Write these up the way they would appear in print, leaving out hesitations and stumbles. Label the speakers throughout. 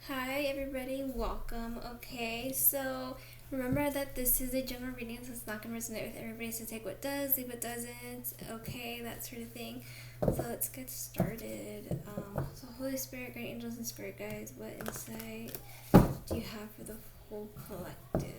Speaker 1: Hi everybody, welcome. Okay, so remember that this is a general reading, so it's not gonna resonate with everybody. So take what does, leave what doesn't. Okay, that sort of thing. So let's get started. So Holy Spirit, great angels, and spirit guides, what insight do you have for the whole collective?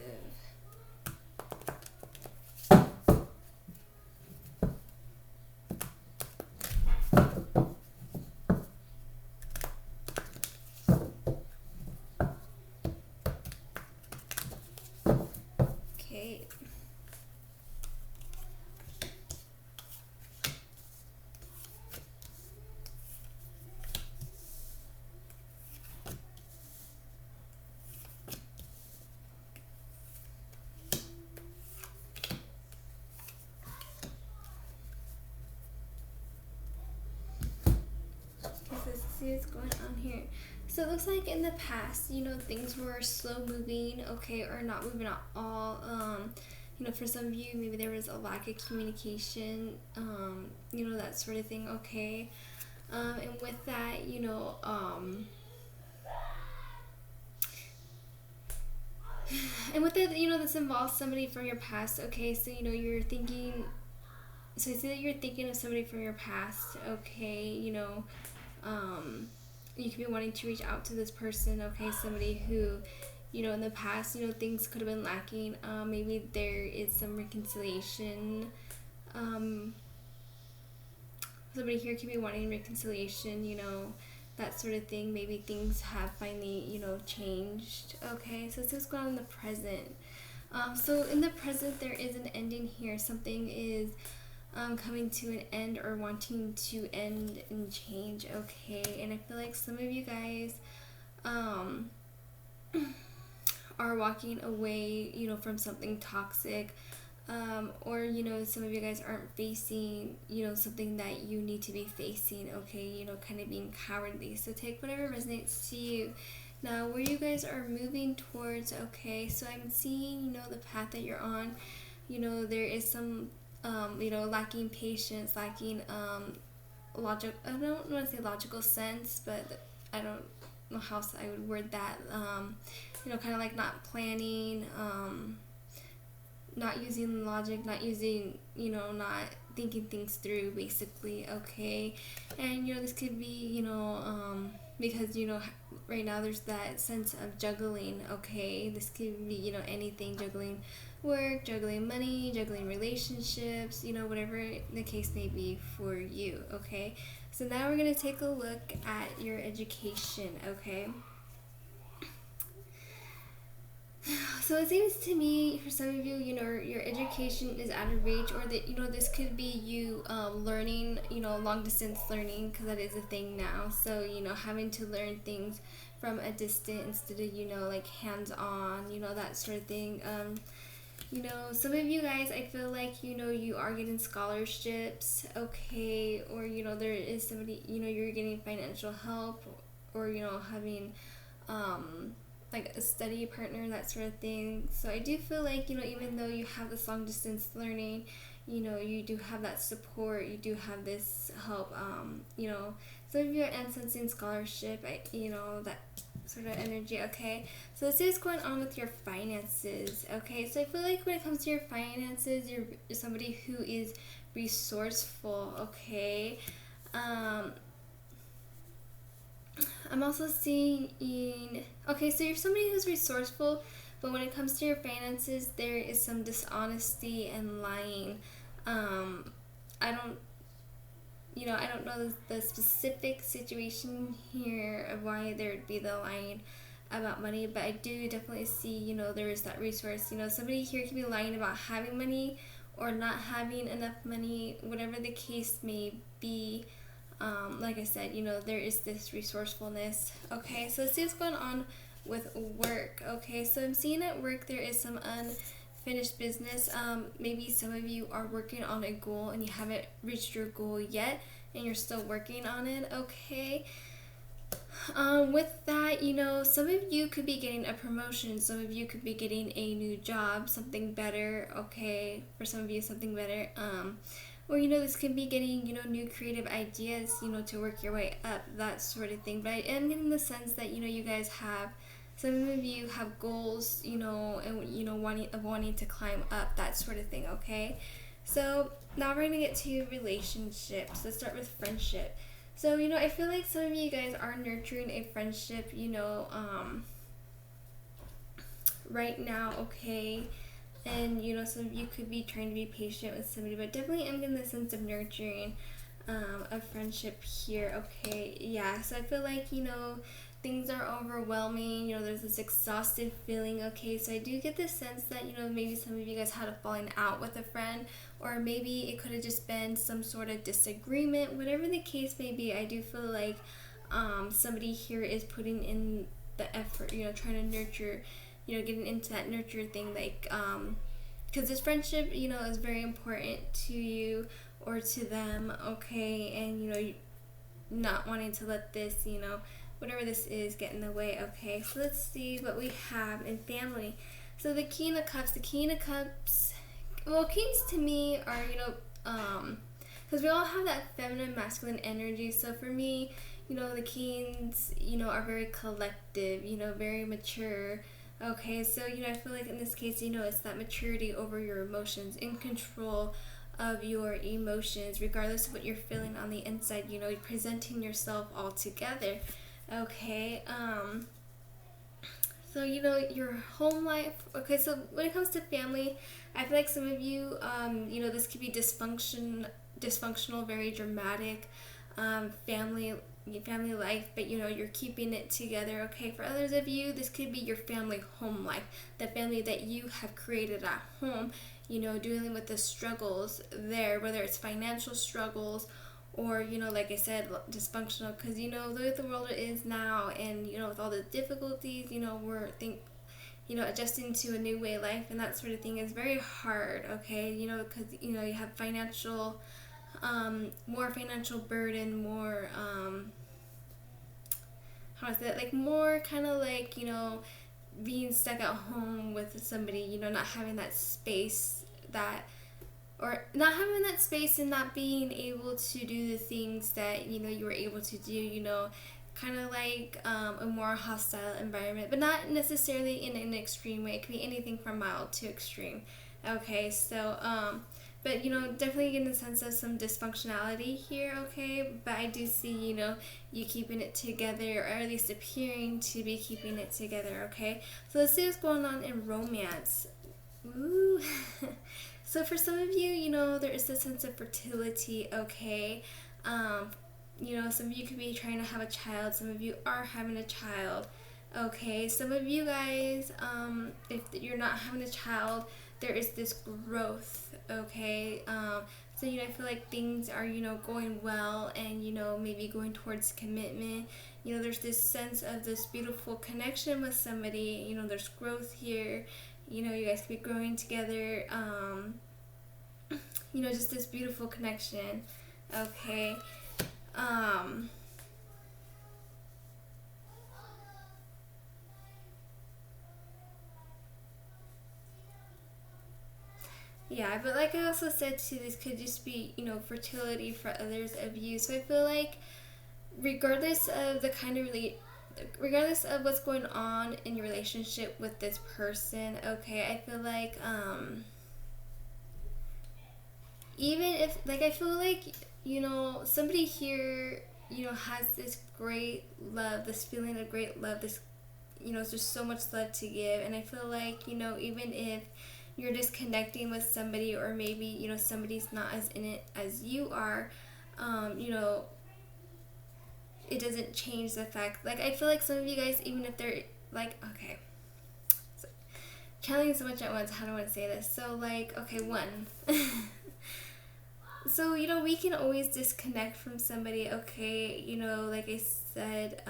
Speaker 1: Okay. Let's see what's going on here. So it looks like in the past, things were slow moving, okay, or not moving at all. For some of you, maybe there was a lack of communication, that sort of thing, okay. And with that, and with it, this involves somebody from your past, okay. So you're thinking. So I see that you're thinking of somebody from your past, okay. Um, you could be wanting to reach out to this person, okay, somebody who, in the past, things could have been lacking. Maybe there is some reconciliation. Um, Somebody here could be wanting reconciliation, that sort of thing. Maybe things have finally, changed. Okay, so let's go on in the present. So in the present, there is an ending here. Something is coming to an end or wanting to end and change, okay? And I feel like some of you guys are walking away, from something toxic. Or some of you guys aren't facing something that you need to be facing, okay, kind of being cowardly. So take whatever resonates to you. Now where you guys are moving towards, okay, so I'm seeing the path that you're on. There is some lacking patience, lacking logic. I don't want to say logical sense, but I don't know how I would word that. Kind of like not planning, not using logic, not using, not thinking things through, basically, okay? And, this could be, because, right now there's that sense of juggling, okay? This could be, anything, juggling work, juggling money, juggling relationships, whatever the case may be for you, okay? So now we're going to take a look at your education, okay? So it seems to me, for some of you, your education is out of reach, or that this could be you learning, long distance learning, because that is a thing now. So having to learn things from a distance instead of like hands on, that sort of thing. Some of you guys, I feel like you are getting scholarships, okay, or there is somebody, you're getting financial help, or having like a study partner, that sort of thing. So I do feel like even though you have this long distance learning, you do have that support, you do have this help. Some of you are sensing scholarship, that sort of energy, okay? So let's see what's going on with your finances, okay? So I feel like when it comes to your finances, you're somebody who is resourceful, okay? I'm also seeing, okay, so you're somebody who's resourceful, but when it comes to your finances, there is some dishonesty and lying. I don't, I don't know the specific situation here of why there would be the lying about money, but I do definitely see, there is that resource. Somebody here can be lying about having money or not having enough money, whatever the case may be. Like I said, there is this resourcefulness. Okay, so let's see what's going on with work. Okay, so I'm seeing at work there is some unfinished business. Maybe some of you are working on a goal and you haven't reached your goal yet and you're still working on it. Okay. With that, some of you could be getting a promotion, some of you could be getting a new job, something better, okay, for some of you, something better. or this can be getting new creative ideas to work your way up, that sort of thing. But I am getting the sense that you guys have, some of you have goals, and wanting to climb up, that sort of thing. Okay, so now we're gonna get to relationships. Let's start with friendship. So I feel like some of you guys are nurturing a friendship right now. Okay, and some of you could be trying to be patient with somebody, but definitely I'm getting the sense of nurturing a friendship here. Okay, yeah, so I feel like things are overwhelming, there's this exhausted feeling. Okay, so I do get the sense that maybe some of you guys had a falling out with a friend, or maybe it could have just been some sort of disagreement. Whatever the case may be, I do feel like somebody here is putting in the effort, trying to nurture, getting into that nurture thing, like because this friendship is very important to you or to them. Okay, and not wanting to let this whatever this is get in the way. Okay, so let's see what we have in family. So the King of Cups, well, kings to me are because we all have that feminine masculine energy. So for me, the kings are very collective, very mature. Okay, so I feel like in this case, it's that maturity over your emotions, in control of your emotions, regardless of what you're feeling on the inside. You're presenting yourself all together. Okay, so your home life. Okay, so when it comes to family, I feel like some of you, this could be dysfunctional, very dramatic, family life, but you're keeping it together. Okay, for others of you, this could be your family home life, the family that you have created at home, dealing with the struggles there, whether it's financial struggles or like I said, dysfunctional, because the way the world is now, and with all the difficulties, we're adjusting to a new way of life, and that sort of thing is very hard. Okay, because you have financial more financial burden, more how is it, like more kind of like being stuck at home with somebody, not having that space, or not having that space and not being able to do the things that you were able to do, kind of like a more hostile environment, but not necessarily in an extreme way. It could be anything from mild to extreme. Okay, so but definitely getting a sense of some dysfunctionality here. Okay, but I do see you keeping it together, or at least appearing to be keeping it together. Okay, so let's see what's going on in romance. Ooh. So for some of you, there is a sense of fertility. Okay, some of you could be trying to have a child, some of you are having a child. Okay, some of you guys, if you're not having a child, there is this growth. Okay, so I feel like things are going well, and maybe going towards commitment. There's this sense of this beautiful connection with somebody. There's growth here. You guys could be growing together. Just this beautiful connection. Okay. Yeah, but like I also said too, this could just be, fertility for others of you. So I feel like regardless of the kind of regardless of what's going on in your relationship with this person, okay, I feel like even if, like, I feel like somebody here has this great love, this feeling of great love, this there's just so much love to give, and I feel like even if you're disconnecting with somebody, or maybe somebody's not as in it as you are, it doesn't change the fact, like, I feel like some of you guys, even if they're like, okay, so, telling so much at once, how do I want to say this? So like, okay, one. So we can always disconnect from somebody. Okay, like I said,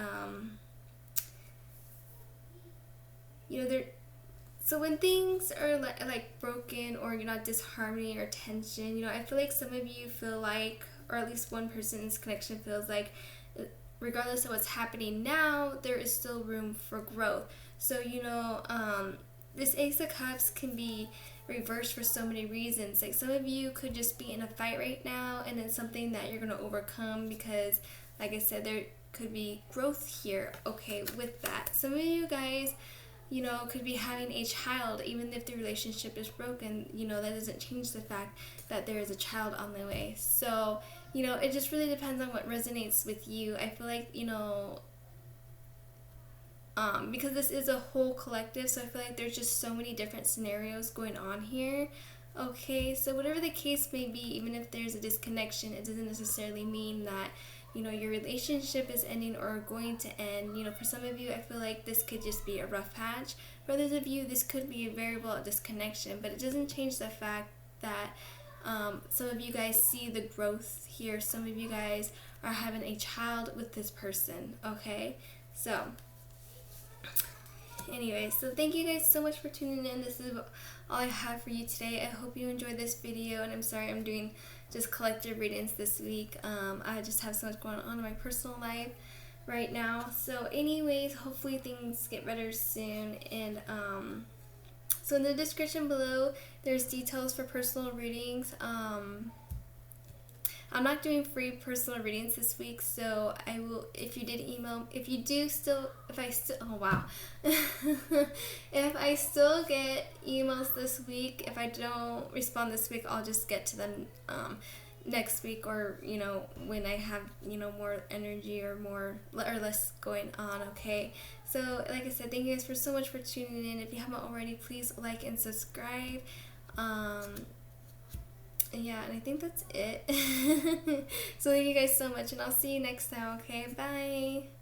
Speaker 1: there. So when things are like broken, or disharmony or tension, I feel like some of you feel like, or at least one person's connection feels like, regardless of what's happening now, there is still room for growth. So this Ace of Cups can be reversed for so many reasons. Like some of you could just be in a fight right now, and it's something that you're gonna overcome because, like I said, there could be growth here. Okay, with that, some of you guys, you know, could be having a child, even if the relationship is broken. You know, that doesn't change the fact that there is a child on the way. So, you know, it just really depends on what resonates with you. I feel like, you know, because this is a whole collective, so I feel like there's just so many different scenarios going on here. Okay, so whatever the case may be, even if there's a disconnection, it doesn't necessarily mean that, you know, your relationship is ending or going to end. You know, for some of you, I feel like this could just be a rough patch. For others of you, this could be a variable disconnection, but it doesn't change the fact that some of you guys see the growth here. Some of you guys are having a child with this person. Okay, so anyway, so thank you guys so much for tuning in. This is all I have for you today. I hope you enjoyed this video, and I'm sorry I'm doing just collective readings this week. I just have so much going on in my personal life right now. So anyways, hopefully things get better soon. And so in the description below, there's details for personal readings. I'm not doing free personal readings this week, so I will, if oh wow. If I still get emails this week, if I don't respond this week, I'll just get to them next week, or, you know, when I have, you know, more energy or more or less going on. Okay, so like I said, thank you guys so much for tuning in. If you haven't already, please like and subscribe. Yeah, and I think that's it. So thank you guys so much, and I'll see you next time. Okay, bye.